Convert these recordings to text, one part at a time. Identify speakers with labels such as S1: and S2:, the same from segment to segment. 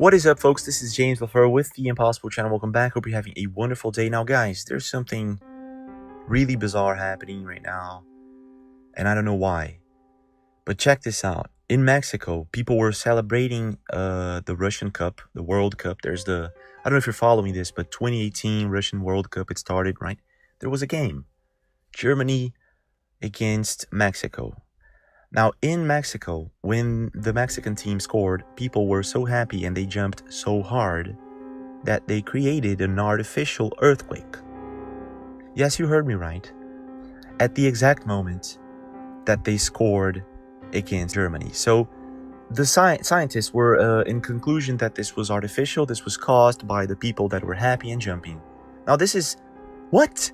S1: What is up, folks? This is James Lafleur with the Impossible channel. Welcome back. Hope you're having a wonderful day. Now, guys, there's something really bizarre happening right now, and I don't know why. But check this out. In Mexico, people were celebrating the Russian Cup, the World Cup. I don't know if you're following this, but 2018 Russian World Cup, it started, right? There was a game. Germany against Mexico. Now, in Mexico, when the Mexican team scored, people were so happy and they jumped so hard that they created an artificial earthquake. Yes, you heard me right. At the exact moment that they scored against Germany. So the scientists were in conclusion that this was artificial. This was caused by the people that were happy and jumping. Now, this is... what?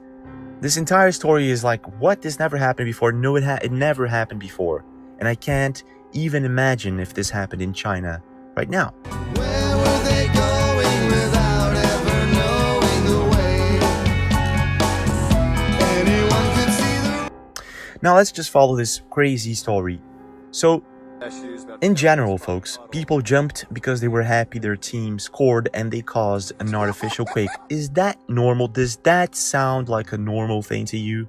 S1: This entire story is like, what? This never happened before. No, it never happened before. And I can't even imagine if this happened in China right now.
S2: Where were they going without ever knowing the way? Anyone could see the...
S1: Now let's just follow this crazy story. So, in general, folks, people jumped because they were happy their team scored and they caused an artificial quake. Is that normal? Does that sound like a normal thing to you?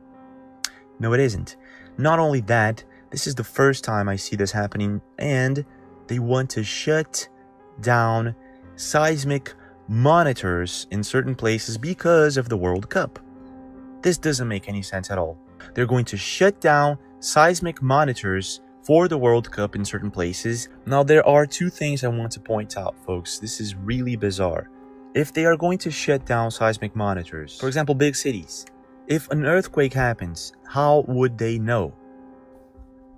S1: No, it isn't. Not only that, this is the first time I see this happening, and they want to shut down seismic monitors in certain places because of the World Cup. This doesn't make any sense at all. They're going to shut down seismic monitors for the World Cup in certain places. Now, there are two things I want to point out, folks. This is really bizarre. If they are going to shut down seismic monitors, for example, big cities, if an earthquake happens, how would they know?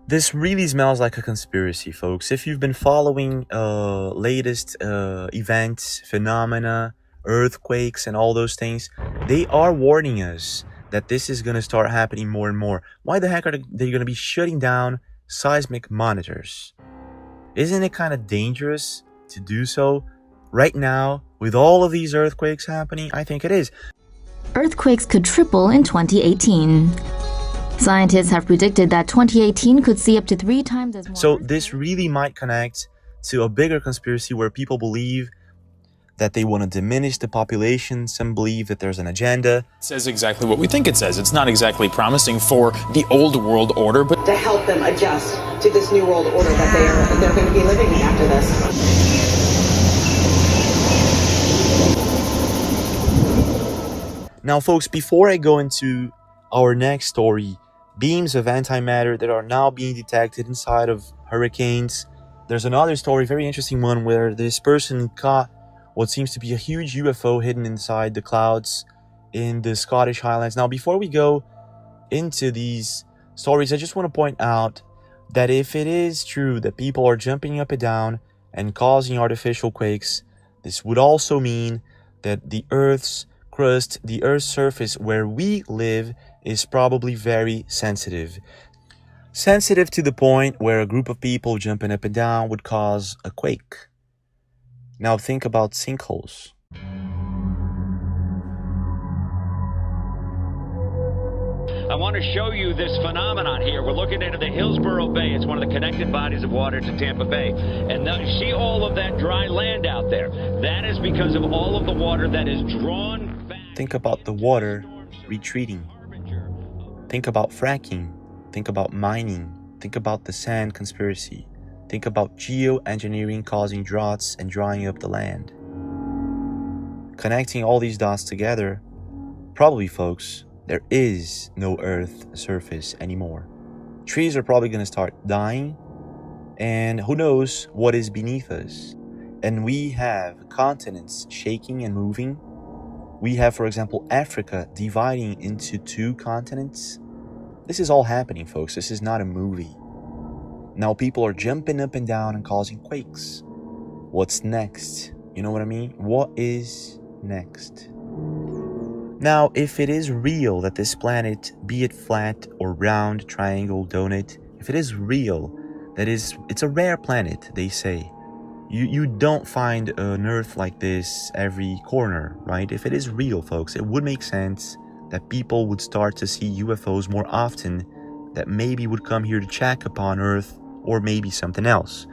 S1: This really smells like a conspiracy, folks. If you've been following latest events, phenomena, earthquakes, and all those things, they are warning us that this is going to start happening more and more. Why the heck are they going to be shutting down seismic monitors? Isn't it kind of dangerous to do so right now with all of these earthquakes happening? I think it is.
S3: Earthquakes could triple in 2018. Scientists have predicted that 2018 could see up to 3 times as more.
S1: So this really might connect to a bigger conspiracy where people believe that they want to diminish the population. Some believe that there's an agenda.
S4: It says exactly what we think it says. It's not exactly promising for the old world order, but
S5: to help them adjust to this new world order that they're going to be living in after this.
S1: Now, folks, before I go into our next story, beams of antimatter that are now being detected inside of hurricanes. There's another story, very interesting one, where this person caught what seems to be a huge UFO hidden inside the clouds in the Scottish Highlands. Now, before we go into these stories, I just want to point out that if it is true that people are jumping up and down and causing artificial quakes, this would also mean that the Earth's crust, the Earth's surface where we live, is probably very sensitive. Sensitive to the point where a group of people jumping up and down would cause a quake. Now think about sinkholes.
S6: I want to show you this phenomenon here. We're looking into the Hillsborough Bay. It's one of the connected bodies of water to Tampa Bay. And see all of that dry land out there. That is because of all of the water that is drawn back.
S1: Think about the water retreating. Think about fracking. Think about mining. Think about the sand conspiracy. Think about geoengineering causing droughts and drying up the land. Connecting all these dots together, probably, folks, there is no Earth surface anymore. Trees are probably going to start dying, and who knows what is beneath us. And we have continents shaking and moving. We have, for example, Africa dividing into 2 continents. This is all happening, folks. This is not a movie. Now people are jumping up and down and causing quakes. What's next? You know what I mean? What is next? Now, if it is real that this planet, be it flat or round, triangle, donut, if it is real, it's a rare planet, they say. You don't find an Earth like this every corner, right? If it is real, folks, it would make sense that people would start to see UFOs more often, that maybe would come here to check upon Earth, or maybe something else.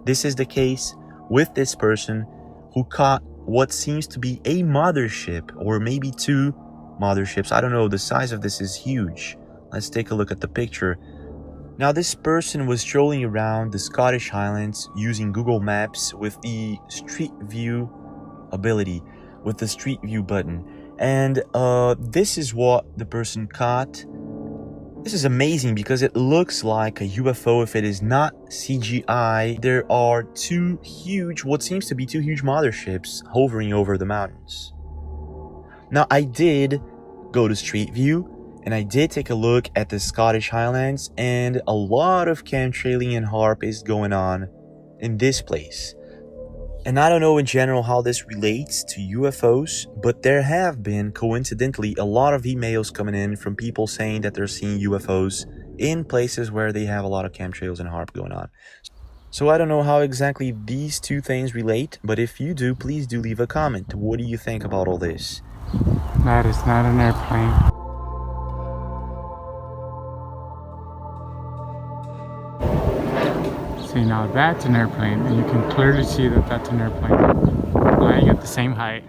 S1: This is the case with this person who caught what seems to be a mothership, or maybe two motherships. I don't know, the size of this is huge. Let's take a look at the picture. Now, this person was strolling around the Scottish Highlands using Google Maps with the Street View ability, with the Street View button. And this is what the person caught. This is amazing because it looks like a UFO if it is not CGI. There are two huge, what seems to be two huge motherships hovering over the mountains. Now, I did go to Street View and I did take a look at the Scottish Highlands, and a lot of chemtrailing and HARP is going on in this place. And I don't know in general how this relates to UFOs, but there have been, coincidentally, a lot of emails coming in from people saying that they're seeing UFOs in places where they have a lot of chemtrails and HARP going on. So I don't know how exactly these two things relate, but if you do, please do leave a comment. What do you think about all this?
S7: That is not an airplane. See, now that's an airplane, and you can clearly see that that's an airplane flying at the same height.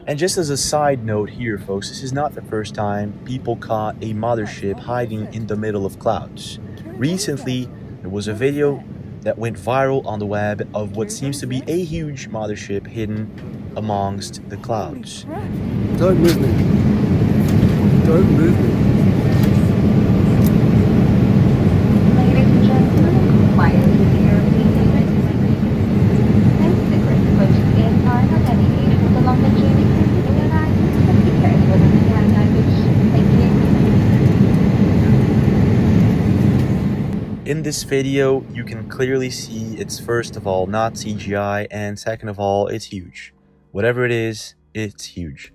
S1: And just as a side note here, folks, this is not the first time people caught a mothership hiding in the middle of clouds. Recently, there was a video that went viral on the web of what seems to be a huge mothership hidden amongst the clouds.
S2: Don't move me. Don't move me.
S8: Ladies and gentlemen, quietly here, please. Thank you for approaching the entire navigation along the journey to the United States. Be careful with the hand language. Thank you.
S1: In this video, you can clearly see it's first of all not CGI, and second of all, it's huge. Whatever it is, it's huge.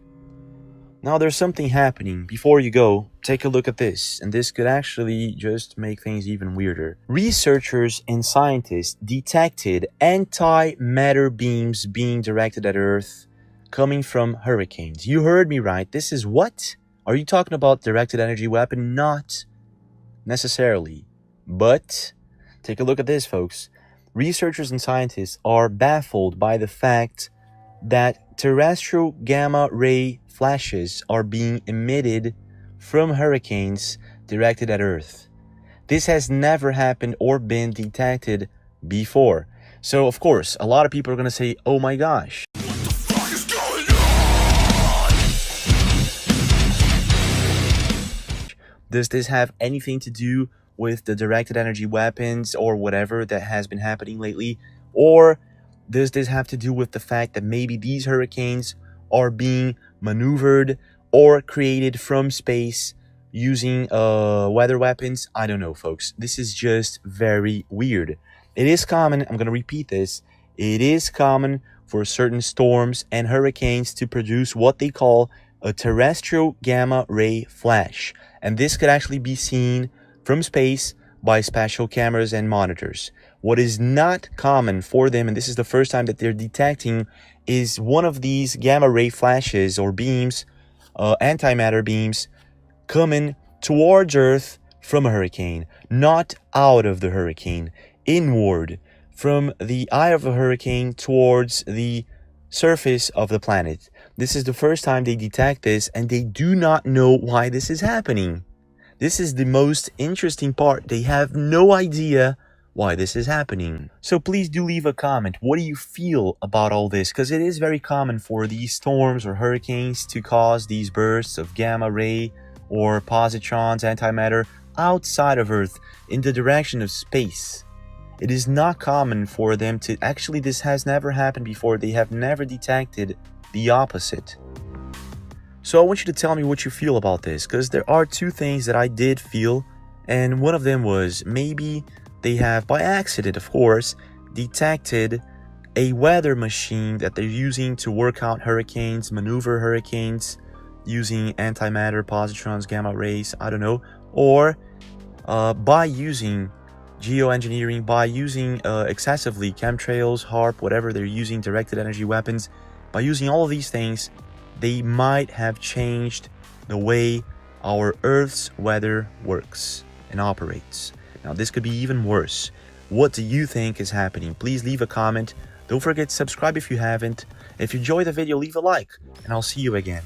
S1: Now there's something happening. Before you go, take a look at this, and this could actually just make things even weirder. Researchers and scientists detected antimatter beams being directed at Earth coming from hurricanes. You heard me right. This is what? Are you talking about directed energy weapon? Not necessarily. But take a look at this, folks. Researchers and scientists are baffled by the fact that terrestrial gamma ray flashes are being emitted from hurricanes directed at Earth. This has never happened or been detected before. So, of course, a lot of people are going to say, oh my gosh. What the fuck is going on? Does this have anything to do with the directed energy weapons or whatever that has been happening lately? Or does this have to do with the fact that maybe these hurricanes are being maneuvered or created from space using weather weapons? I don't know, folks. This is just very weird. It is common, I'm going to repeat this, it is common for certain storms and hurricanes to produce what they call a terrestrial gamma ray flash. And this could actually be seen from space by spatial cameras and monitors. What is not common for them, and this is the first time that they're detecting, is one of these gamma ray flashes or beams, antimatter beams, coming towards Earth from a hurricane, not out of the hurricane, inward, from the eye of a hurricane towards the surface of the planet. This is the first time they detect this, and they do not know why this is happening. This is the most interesting part. They have no idea why this is happening. So please do leave a comment. What do you feel about all this? Because it is very common for these storms or hurricanes to cause these bursts of gamma ray or positrons, antimatter, outside of Earth in the direction of space. It is not common for them to... Actually, this has never happened before. They have never detected the opposite. So I want you to tell me what you feel about this, because there are two things that I did feel, and one of them was maybe they have, by accident of course, detected a weather machine that they're using to work out hurricanes, maneuver hurricanes, using antimatter, positrons, gamma rays, I don't know, or by using geoengineering, by using excessively chemtrails, HARP, whatever they're using, directed energy weapons, by using all of these things, they might have changed the way our Earth's weather works and operates. Now, this could be even worse. What do you think is happening? Please leave a comment. Don't forget to subscribe if you haven't. If you enjoyed the video, leave a like, and I'll see you again.